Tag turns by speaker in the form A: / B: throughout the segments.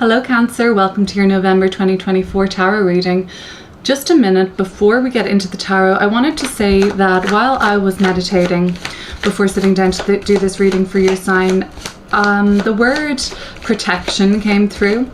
A: Hello Cancer, welcome to your November 2024 tarot reading. Just a minute before we get into the tarot, I wanted to say that while I was meditating before sitting down to do this reading for your sign, the word protection came through.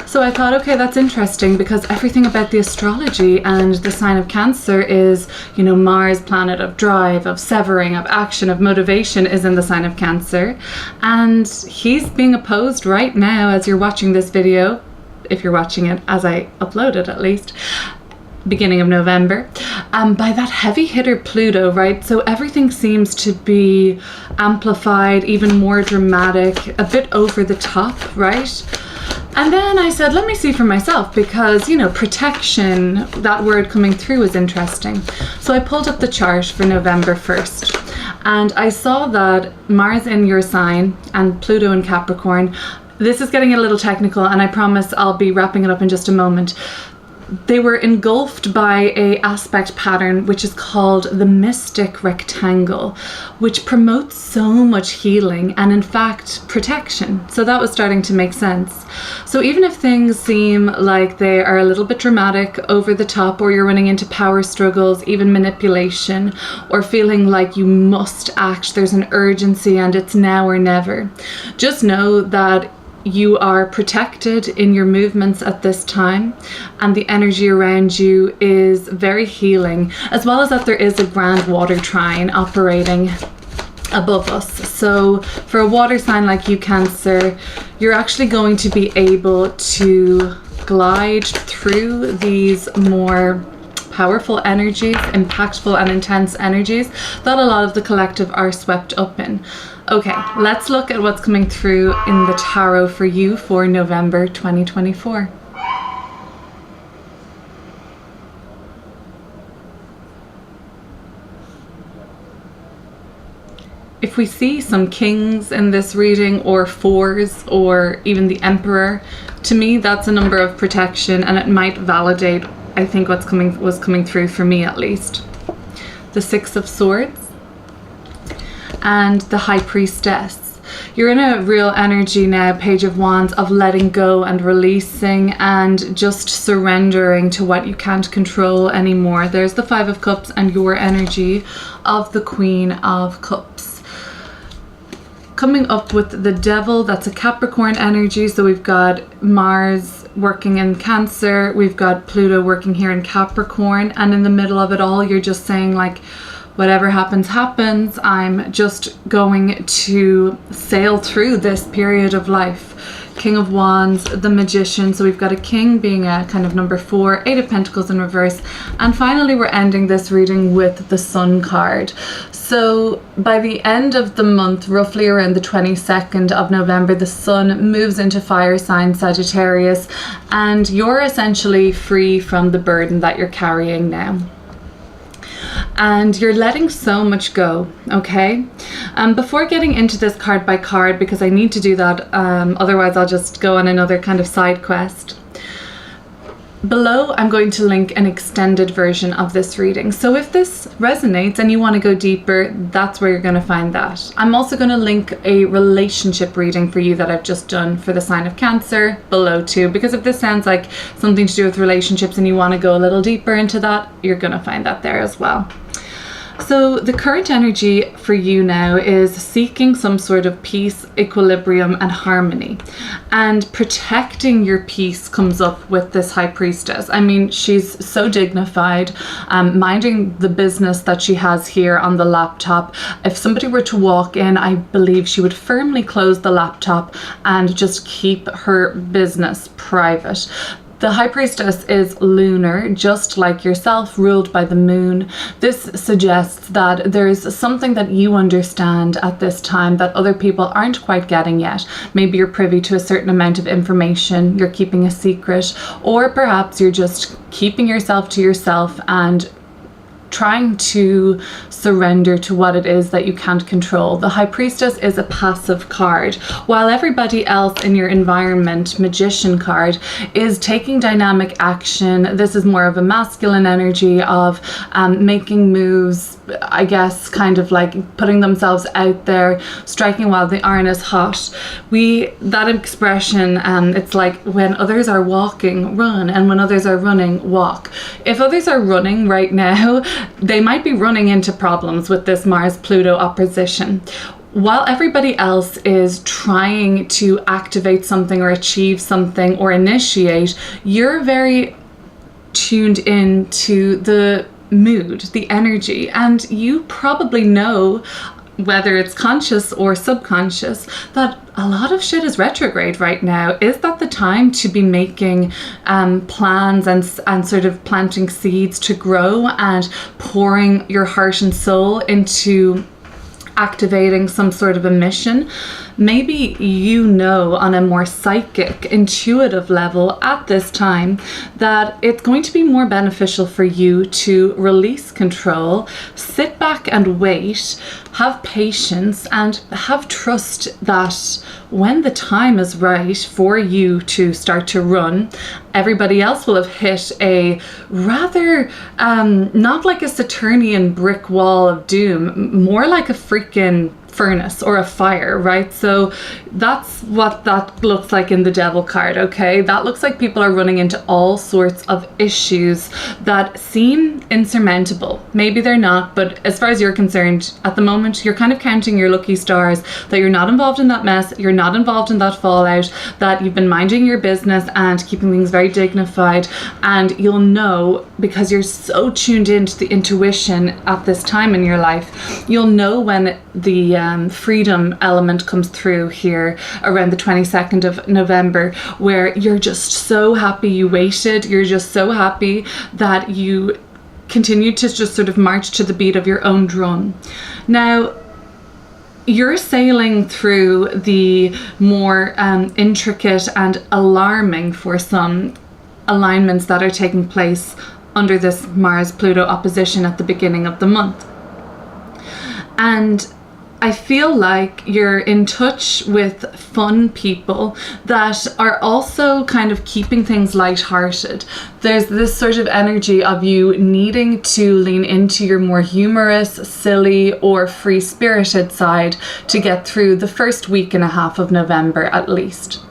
A: So I thought, okay, that's interesting because everything about the astrology and the sign of Cancer is, you know, Mars, planet of drive, of severing, of action, of motivation, is in the sign of Cancer. And he's being opposed right now as you're watching this video, if you're watching it as I upload it at least, beginning of November, by that heavy hitter Pluto, right? So everything seems to be amplified, even more dramatic, a bit over the top, right? And then I said, let me see for myself because, you know, protection, that word coming through is interesting. So I pulled up the chart for November 1st and I saw that Mars in your sign and Pluto in Capricorn. This is getting a little technical and I promise I'll be wrapping it up in just a moment. They were engulfed by a aspect pattern which is called the mystic rectangle, which promotes so much healing and in fact protection. So that was starting to make sense. So even if things seem like they are a little bit dramatic, over the top, or you're running into power struggles, even manipulation, or feeling like you must act, there's an urgency and it's now or never, just know that you are protected in your movements at this time and the energy around you is very healing, as well as that there is a grand water trine operating above us. So for a water sign like you, Cancer, you're actually going to be able to glide through these more powerful energies, impactful and intense energies that a lot of the collective are swept up in. Okay, let's look at what's coming through in the tarot for you for November 2024. If we see some kings in this reading, or fours, or even the Emperor, to me that's a number of protection and it might validate, I think, was coming through for me at least. The Six of Swords and the High Priestess. You're in a real energy now, Page of Wands, of letting go and releasing and just surrendering to what you can't control anymore. There's the Five of Cups and your energy of the Queen of Cups. Coming up with the Devil, that's a Capricorn energy. So we've got Mars working in Cancer, we've got Pluto working here in Capricorn, and in the middle of it all, you're just saying like, whatever happens, happens. I'm just going to sail through this period of life. King of Wands, the Magician. So we've got a king being a kind of number 4, 8 of Pentacles in reverse. And finally, we're ending this reading with the Sun card. So by the end of the month, roughly around the 22nd of November, the Sun moves into fire sign Sagittarius, and you're essentially free from the burden that you're carrying now. And you're letting so much go, okay? Before getting into this card by card, because I need to do that, otherwise I'll just go on another kind of side quest. Below, I'm going to link an extended version of this reading. So if this resonates and you want to go deeper, that's where you're going to find that. I'm also going to link a relationship reading for you that I've just done for the sign of Cancer below too, because if this sounds like something to do with relationships and you want to go a little deeper into that, you're going to find that there as well. So the current energy for you now is seeking some sort of peace, equilibrium and harmony, and protecting your peace comes up with this High Priestess. I mean, she's so dignified, minding the business that she has here on the laptop. If somebody were to walk in, I believe she would firmly close the laptop and just keep her business private. The High Priestess is lunar, just like yourself, ruled by the moon. This suggests that there is something that you understand at this time that other people aren't quite getting yet. Maybe you're privy to a certain amount of information, you're keeping a secret, or perhaps you're just keeping yourself to yourself and trying to surrender to what it is that you can't control. The High Priestess is a passive card, while everybody else in your environment, Magician card, is taking dynamic action. This is more of a masculine energy of making moves, I guess, kind of like putting themselves out there, striking while the iron is hot. That expression, it's like when others are walking, run, and when others are running, walk. If others are running right now, they might be running into problems with this Mars-Pluto opposition. While everybody else is trying to activate something or achieve something or initiate, you're very tuned in to the mood, the energy, and you probably know, whether it's conscious or subconscious, that a lot of shit is retrograde right now. Is that the time to be making plans and sort of planting seeds to grow and pouring your heart and soul into activating some sort of a mission? Maybe you know on a more psychic, intuitive level at this time that it's going to be more beneficial for you to release control, sit back and wait, have patience, and have trust that when the time is right for you to start to run, everybody else will have hit a rather, not like a Saturnian brick wall of doom, more like a freaking furnace or a fire, right? So that's what that looks like in the Devil card, okay? That looks like people are running into all sorts of issues that seem insurmountable. Maybe they're not, but as far as you're concerned, at the moment, you're kind of counting your lucky stars that you're not involved in that mess, you're not involved in that fallout, that you've been minding your business and keeping things very dignified, and you'll know, because you're so tuned into the intuition at this time in your life, you'll know when the freedom element comes through here around the 22nd of November, where you're just so happy you waited, you're just so happy that you continue to just sort of march to the beat of your own drum. Now, you're sailing through the more intricate and alarming, for some, alignments that are taking place under this Mars-Pluto opposition at the beginning of the month. And I feel like you're in touch with fun people that are also kind of keeping things lighthearted. There's this sort of energy of you needing to lean into your more humorous, silly, or free-spirited side to get through the first week and a half of November at least.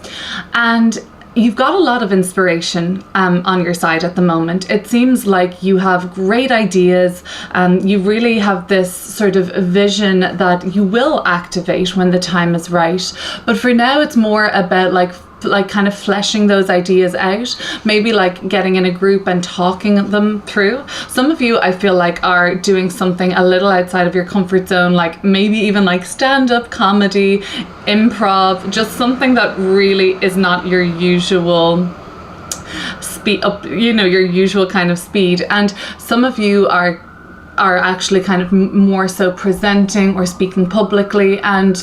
A: And you've got a lot of inspiration on your side at the moment. It seems like you have great ideas. You really have this sort of vision that you will activate when the time is right. But for now, it's more about like kind of fleshing those ideas out, maybe like getting in a group and talking them through. Some of you, I feel like, are doing something a little outside of your comfort zone, like maybe even like stand-up comedy, improv, just something that really is not your usual speed up, you know, your usual kind of speed. And some of you are actually kind of more so presenting or speaking publicly, and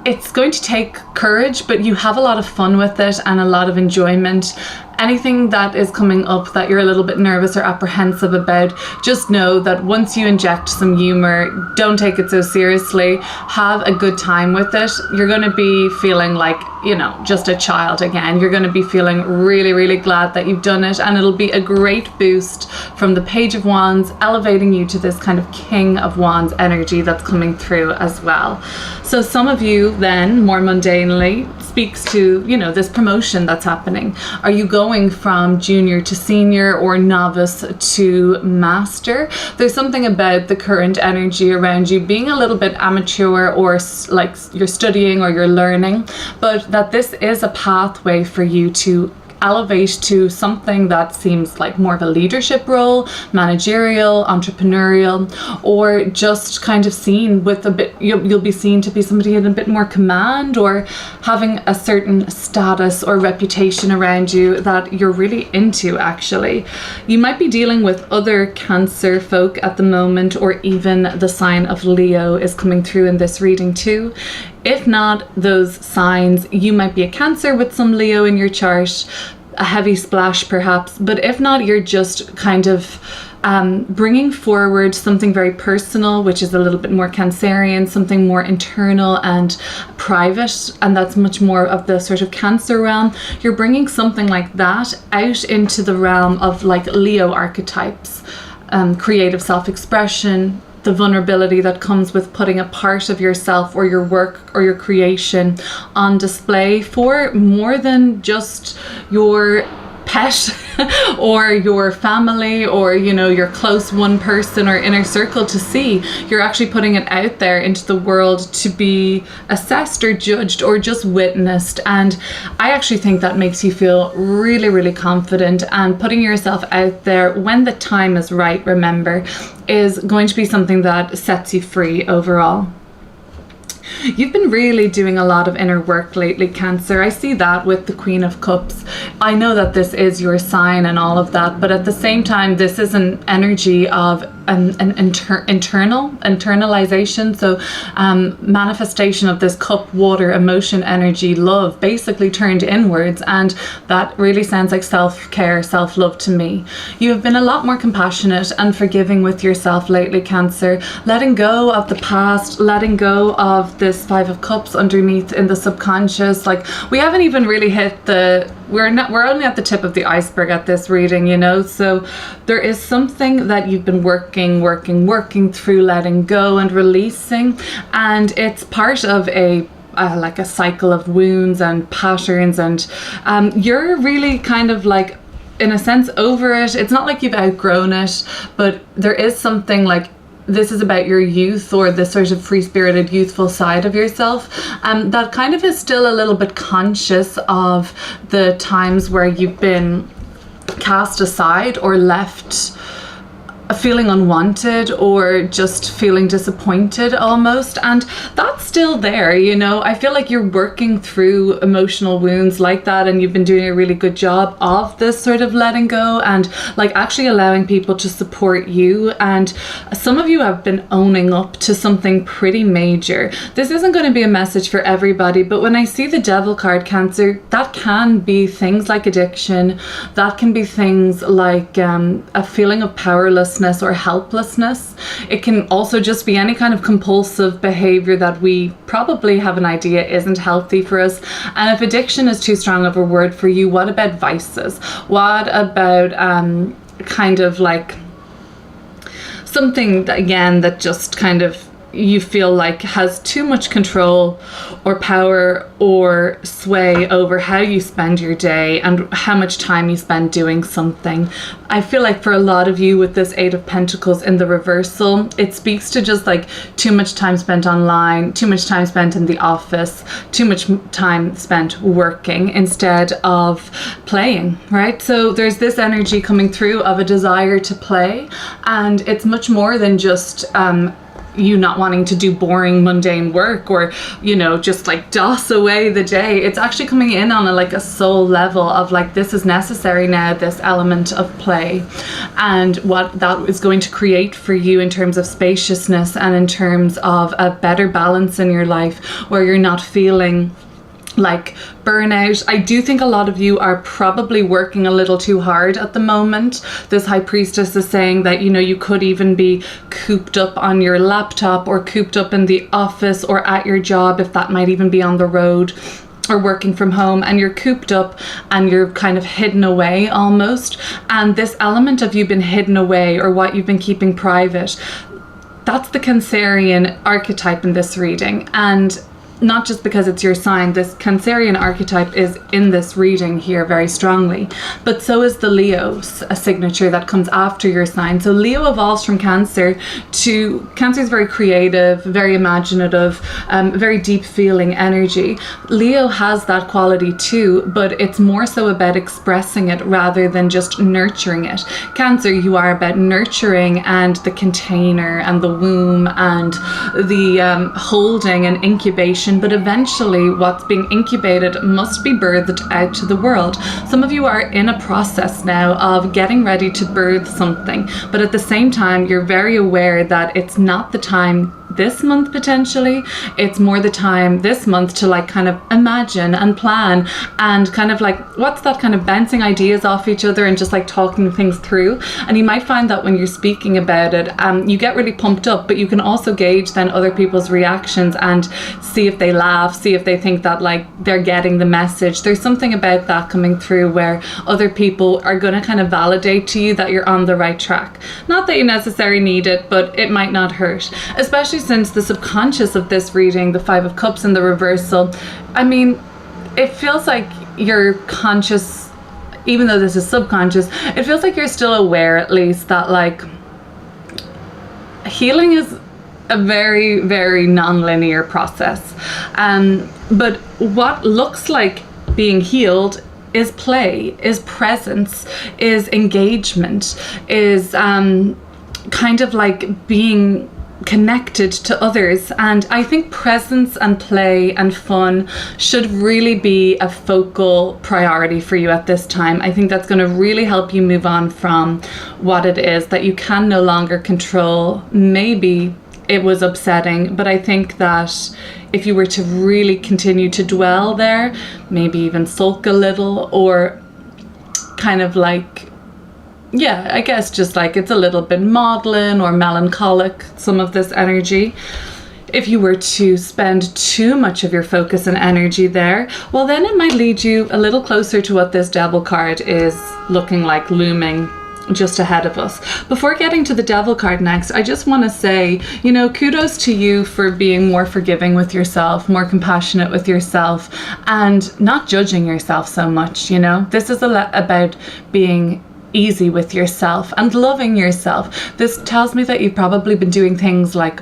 A: it's going to take courage, but you have a lot of fun with it and a lot of enjoyment. Anything that is coming up that you're a little bit nervous or apprehensive about, just know that once you inject some humor, don't take it so seriously, have a good time with it. You're going to be feeling like, you know, just a child again. You're going to be feeling really, really glad that you've done it, and it'll be a great boost from the Page of Wands, elevating you to this kind of King of Wands energy that's coming through as well. So some of you then, more mundanely, speaks to, you know, this promotion that's happening. Are you going from junior to senior or novice to master? There's something about the current energy around you being a little bit amateur, or like you're studying or you're learning, but that this is a pathway for you to elevate to something that seems like more of a leadership role, managerial, entrepreneurial, or just kind of seen with a bit, you'll be seen to be somebody in a bit more command, or having a certain status or reputation around you that you're really into. Actually, you might be dealing with other Cancer folk at the moment, or even the sign of Leo is coming through in this reading too. If not those signs, you might be a Cancer with some Leo in your chart, a heavy splash perhaps, but if not, you're just kind of bringing forward something very personal, which is a little bit more Cancerian, something more internal and private, and that's much more of the sort of Cancer realm. You're bringing something like that out into the realm of like Leo archetypes, creative self-expression, the vulnerability that comes with putting a part of yourself or your work or your creation on display for more than just your pet or your family or, you know, your close one person or inner circle to see. You're actually putting it out there into the world to be assessed or judged or just witnessed. And I actually think that makes you feel really, really confident, and putting yourself out there when the time is right, remember, is going to be something that sets you free overall. You've been really doing a lot of inner work lately, Cancer. I see that with the Queen of Cups. I know that this is your sign and all of that, but at the same time, this is an energy of an internalization. So manifestation of this cup, water, emotion, energy, love, basically turned inwards. And that really sounds like self-care, self-love to me. You have been a lot more compassionate and forgiving with yourself lately, Cancer. Letting go of the past, letting go of this Five of Cups underneath in the subconscious. Like, we haven't even really hit we're only at the tip of the iceberg at this reading, you know. So there is something that you've been working through, letting go and releasing, and it's part of like a cycle of wounds and patterns, and you're really kind of like, in a sense, over it. It's not like you've outgrown it, but there is something like, this is about your youth, or this sort of free-spirited, youthful side of yourself, that kind of is still a little bit conscious of the times where you've been cast aside or left feeling unwanted or just feeling disappointed almost, and that's still there, you know. I feel like you're working through emotional wounds like that, and you've been doing a really good job of this sort of letting go and like actually allowing people to support you. And some of you have been owning up to something pretty major. This isn't going to be a message for everybody, but when I see the Devil card, Cancer, that can be things like addiction, that can be things like a feeling of powerlessness or helplessness. It can also just be any kind of compulsive behavior that we probably have an idea isn't healthy for us. And if addiction is too strong of a word for you, what about vices? What about kind of like something that, again, that just kind of you feel like has too much control or power or sway over how you spend your day and how much time you spend doing something. I feel like for a lot of you with this Eight of Pentacles in the reversal, it speaks to just like too much time spent online, too much time spent in the office, too much time spent working instead of playing, right? So there's this energy coming through of a desire to play, and it's much more than just you not wanting to do boring, mundane work or, you know, just like doss away the day. It's actually coming in on a soul level of like, this is necessary now, this element of play, and what that is going to create for you in terms of spaciousness and in terms of a better balance in your life where you're not feeling like burnout. I do think a lot of you are probably working a little too hard at the moment. This High Priestess is saying that, you know, you could even be cooped up on your laptop or cooped up in the office or at your job, if that might even be on the road or working from home, and you're cooped up and you're kind of hidden away almost. And this element of you've been hidden away or what you've been keeping private, that's the Cancerian archetype in this reading. And not just because it's your sign, this Cancerian archetype is in this reading here very strongly, but so is the Leo signature that comes after your sign. So Leo evolves from Cancer to, Cancer is very creative, very imaginative, very deep feeling energy. Leo has that quality too, but it's more so about expressing it rather than just nurturing it. Cancer, you are about nurturing and the container and the womb and the holding and incubation, but eventually what's being incubated must be birthed out to the world. Some of you are in a process now of getting ready to birth something, but at the same time you're very aware that it's not the time this month potentially. It's more the time this month to like kind of imagine and plan and kind of like, what's that kind of bouncing ideas off each other and just like talking things through. And you might find that when you're speaking about it, you get really pumped up, but you can also gauge then other people's reactions and see if they laugh, see if they think that like they're getting the message. There's something about that coming through where other people are going to kind of validate to you that you're on the right track. Not that you necessarily need it, but it might not hurt, especially since the subconscious of this reading, the Five of Cups in the reversal, I mean, it feels like your conscious, even though this is subconscious, it feels like you're still aware at least that like healing is a very, very non-linear process. But what looks like being healed is play, is presence, is engagement, is kind of like being connected to others. And I think presence and play and fun should really be a focal priority for you at this time. I think that's going to really help you move on from what it is that you can no longer control. Maybe it was upsetting, but I think that if you were to really continue to dwell there, maybe even sulk a little, or kind of like, yeah, I guess just like it's a little bit maudlin or melancholic, some of this energy. If you were to spend too much of your focus and energy there, well, then it might lead you a little closer to what this Devil card is looking like looming just ahead of us. Before getting to the Devil card next, I just want to say, you know, kudos to you for being more forgiving with yourself, more compassionate with yourself, and not judging yourself so much. You know, this is about being easy with yourself and loving yourself. This tells me that you've probably been doing things like,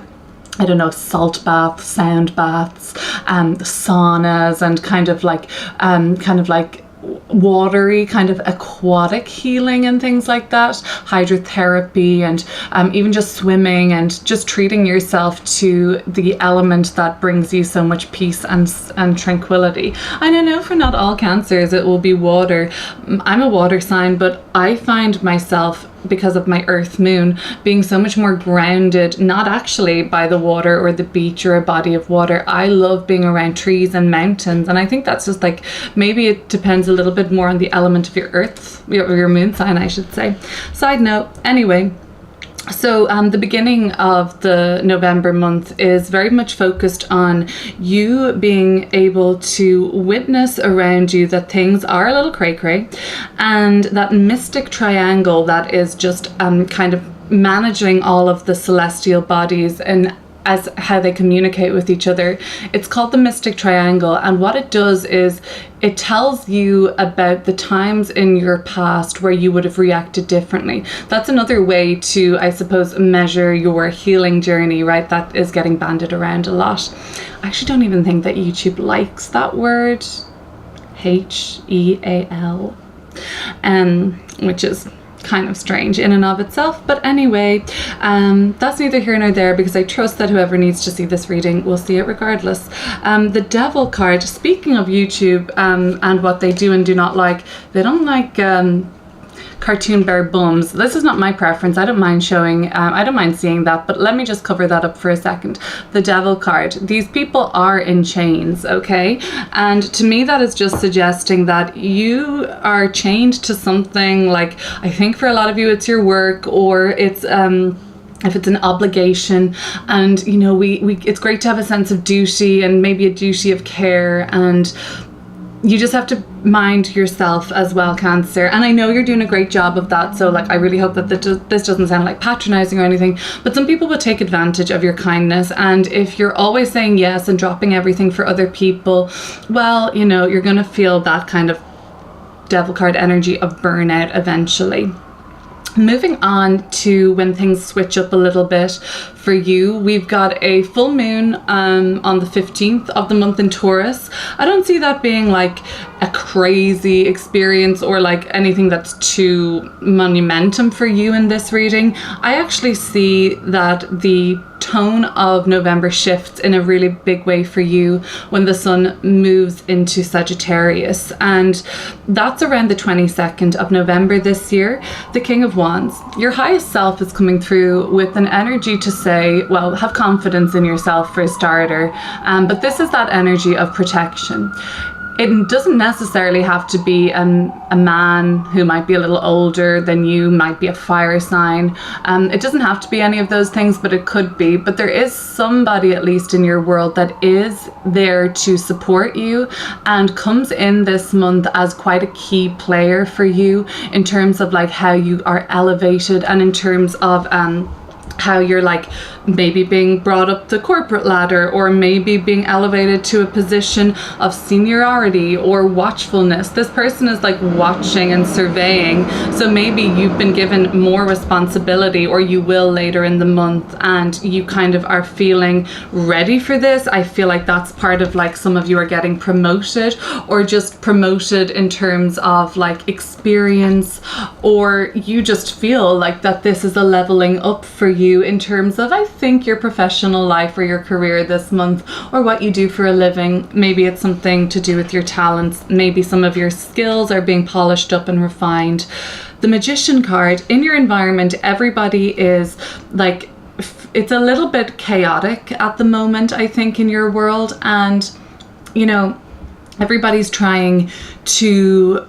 A: I don't know, salt baths, sound baths, saunas, and kind of like watery, kind of aquatic healing and things like that, hydrotherapy, and even just swimming and just treating yourself to the element that brings you so much peace and tranquility. And I know for not all cancers it will be water. I'm a water sign, but I find myself, because of my earth moon, being so much more grounded, not actually by the water or the beach or a body of water. I love being around trees and mountains, and I think that's just like, maybe it depends a little bit more on the element of your earth, your moon sign, I should say. Side note, anyway. So the beginning of the November month is very much focused on you being able to witness around you that things are a little cray-cray, and that mystic triangle that is just kind of managing all of the celestial bodies and as how they communicate with each other. It's called the mystic triangle, and what it does is it tells you about the times in your past where you would have reacted differently. That's another way to, I suppose, measure your healing journey, right? That is getting bandied around a lot. I actually don't even think that YouTube likes that word, HEAL, which is kind of strange in and of itself. But anyway, that's neither here nor there, because I trust that whoever needs to see this reading will see it regardless. The Devil card, speaking of YouTube and what they do and do not like, they don't like cartoon bear bums. This is not my preference. I don't mind showing, I don't mind seeing that, but let me just cover that up for a second. The Devil card, these people are in chains, okay? And to me that is just suggesting that you are chained to something. Like, I think for a lot of you it's your work, or it's if it's an obligation, and you know, it's great to have a sense of duty and maybe a duty of care, and you just have to mind yourself as well, Cancer. And I know you're doing a great job of that, so like I really hope that this doesn't sound like patronizing or anything, but some people will take advantage of your kindness, and if you're always saying yes and dropping everything for other people, well, you know, you're gonna feel that kind of Devil card energy of burnout eventually. Moving on to when things switch up a little bit for you, we've got a full moon on the 15th of the month in Taurus. I don't see that being like a crazy experience or like anything that's too monumentum for you in this reading. I actually see that the tone of November shifts in a really big way for you when the sun moves into Sagittarius, and that's around the 22nd of November this year. The King of Wands. Your highest self is coming through with an energy to say, well, have confidence in yourself for a starter. But this is that energy of protection. It doesn't necessarily have to be a man who might be a little older than you, might be a fire sign. It doesn't have to be any of those things, but it could be. But there is somebody, at least in your world, that is there to support you and comes in this month as quite a key player for you in terms of like how you are elevated, and in terms of how you're like maybe being brought up the corporate ladder, or maybe being elevated to a position of seniority or watchfulness. This person is like watching and surveying. So maybe you've been given more responsibility, or you will later in the month, and you kind of are feeling ready for this. I feel like that's part of like some of you are getting promoted, or just promoted in terms of like experience, or you just feel like that this is a leveling up for you in terms of, I think, your professional life or your career this month, or what you do for a living. Maybe it's something to do with your talents. Maybe some of your skills are being polished up and refined. The Magician card, in your environment, everybody is like, it's a little bit chaotic at the moment, I think, in your world. And, you know, everybody's trying to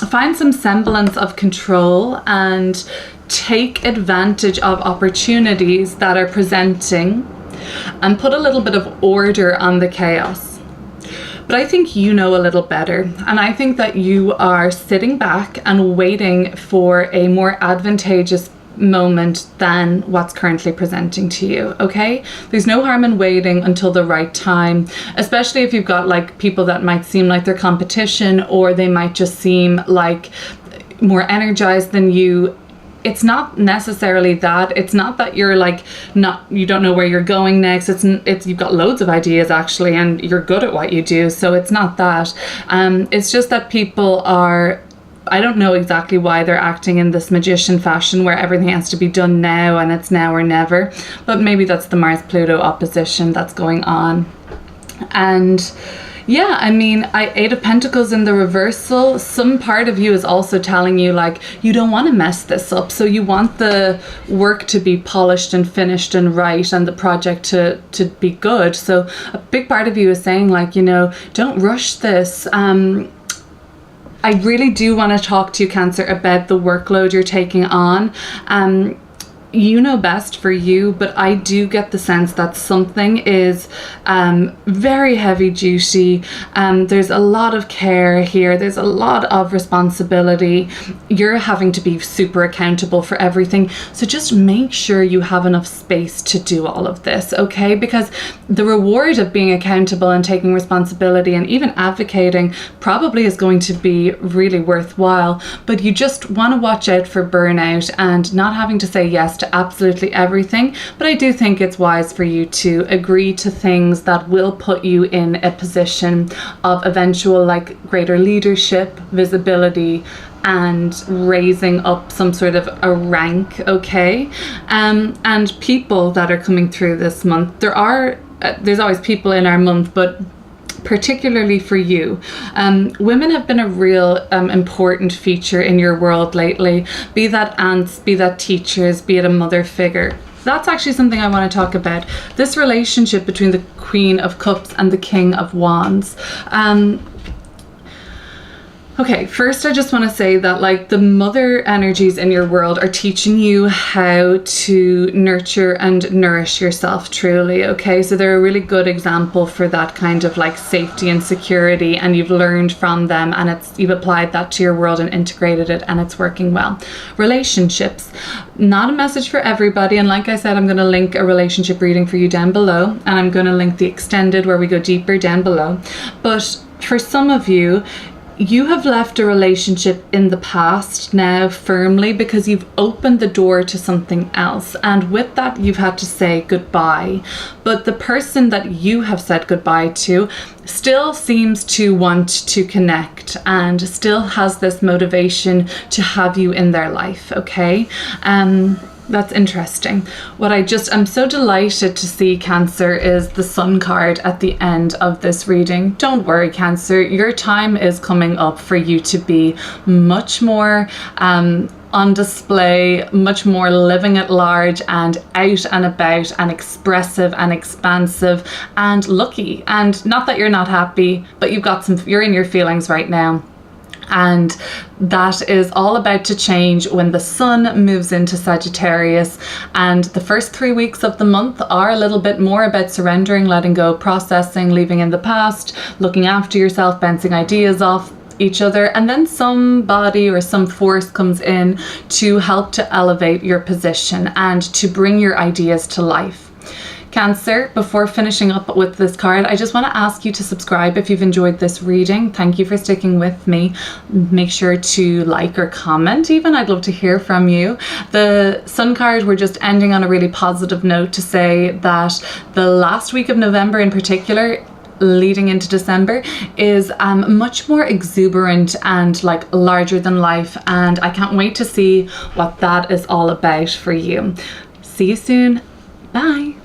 A: find some semblance of control and take advantage of opportunities that are presenting, and put a little bit of order on the chaos. But I think you know a little better, and I think that you are sitting back and waiting for a more advantageous moment than what's currently presenting to you. Okay, there's no harm in waiting until the right time, especially if you've got like people that might seem like they're competition, or they might just seem like more energized than you. It's not necessarily that. It's not that you're like you don't know where you're going next. It's you've got loads of ideas actually, and you're good at what you do. So it's not that. It's just that people are, I don't know exactly why they're acting in this magician fashion where everything has to be done now and it's now or never. But maybe that's the Mars-Pluto opposition that's going on. And yeah, I mean, Eight of Pentacles in the reversal. Some part of you is also telling you like, you don't want to mess this up. So you want the work to be polished and finished and right, and the project to be good. So a big part of you is saying like, you know, don't rush this. I really do want to talk to you, Cancer, about the workload you're taking on. You know best for you, but I do get the sense that something is very heavy duty. There's a lot of care here. There's a lot of responsibility. You're having to be super accountable for everything. So just make sure you have enough space to do all of this, okay? Because the reward of being accountable and taking responsibility and even advocating probably is going to be really worthwhile. But you just want to watch out for burnout and not having to say yes to absolutely everything. But I do think it's wise for you to agree to things that will put you in a position of eventual like greater leadership, visibility, and raising up some sort of a rank, okay? And people that are coming through this month, there's always people in our month, but particularly for you, women have been a real important feature in your world lately, be that aunts, be that teachers, be it a mother figure. That's actually something I want to talk about, this relationship between the Queen of Cups and the King of Wands. Okay, first I just want to say that like the mother energies in your world are teaching you how to nurture and nourish yourself truly, okay? So they're a really good example for that kind of like safety and security, and you've learned from them, and you've applied that to your world and integrated it, and it's working well. Relationships, not a message for everybody, and like I said, I'm going to link a relationship reading for you down below, and I'm going to link the extended where we go deeper down below. But for some of you, you have left a relationship in the past now firmly because you've opened the door to something else, and with that you've had to say goodbye. But the person that you have said goodbye to still seems to want to connect and still has this motivation to have you in their life, okay? That's interesting. I'm so delighted to see, Cancer, is the Sun card at the end of this reading. Don't worry, Cancer, your time is coming up for you to be much more on display, much more living at large and out and about and expressive and expansive and lucky. And not that you're not happy, but you're in your feelings right now. And that is all about to change when the Sun moves into Sagittarius. And the first 3 weeks of the month are a little bit more about surrendering, letting go, processing, leaving in the past, looking after yourself, bouncing ideas off each other. And then somebody or some force comes in to help to elevate your position and to bring your ideas to life. Cancer, before finishing up with this card, I just want to ask you to subscribe if you've enjoyed this reading. Thank you for sticking with me. Make sure to like or comment even. I'd love to hear from you. The Sun card, we're just ending on a really positive note to say that the last week of November in particular, leading into December, is much more exuberant and like larger than life. And I can't wait to see what that is all about for you. See you soon. Bye.